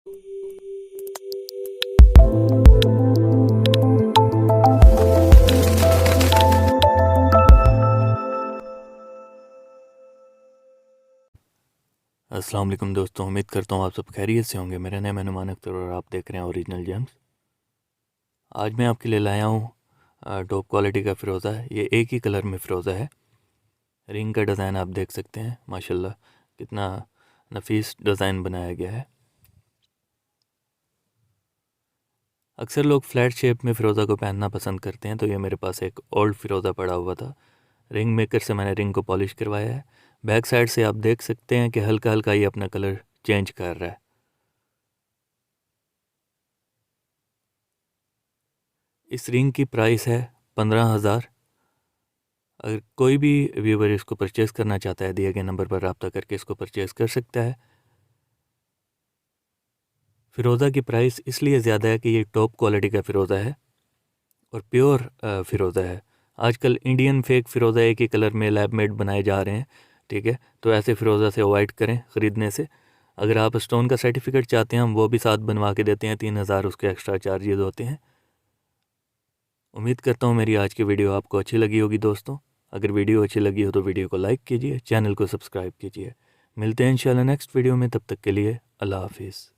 अस्सलाम वालेकुम दोस्तों, उम्मीद करता हूँ आप सब खैरियत से होंगे। मेरा नाम है नुमान अख्तर और आप देख रहे हैं ओरिजिनल जेम्स। आज मैं आपके लिए लाया हूँ टॉप क्वालिटी का फ़िरोज़ा है। ये एक ही कलर में फ़िरोज़ा है। रिंग का डिज़ाइन आप देख सकते हैं, माशाल्लाह कितना नफीस डिज़ाइन बनाया गया है। अक्सर लोग फ्लैट शेप में फ़िरोज़ा को पहनना पसंद करते हैं, तो ये मेरे पास एक ओल्ड फ़िरोज़ा पड़ा हुआ था। रिंग मेकर से मैंने रिंग को पॉलिश करवाया है। बैक साइड से आप देख सकते हैं कि हल्का हल्का ये अपना कलर चेंज कर रहा है। इस रिंग की प्राइस है 15,000। अगर कोई भी व्यूवर इसको परचेज़ करना चाहता है, दिए गए नंबर पर रब्ता करके इसको परचेज़ कर सकता है। फ़िरोज़ा की प्राइस इसलिए ज़्यादा है कि ये टॉप क्वालिटी का फ़िरोज़ा है और प्योर फ़िरोज़ा है। आजकल इंडियन फेक फ़िरोज़ा एक ही कलर में लैब मेड बनाए जा रहे हैं, ठीक है। तो ऐसे फ़िरोज़ा से अवॉइड करें ख़रीदने से। अगर आप स्टोन का सर्टिफिकेट चाहते हैं, हम वो भी साथ बनवा के देते हैं। 3,000 उसके एक्स्ट्रा चार्जेज़ होते हैं। उम्मीद करता हूँ मेरी आज की वीडियो आपको अच्छी लगी होगी दोस्तों। अगर वीडियो अच्छी लगी हो तो वीडियो को लाइक कीजिए, चैनल को सब्सक्राइब कीजिए। मिलते हैं इंशाल्लाह नेक्स्ट वीडियो में, तब तक के लिए अल्लाह हाफिज़।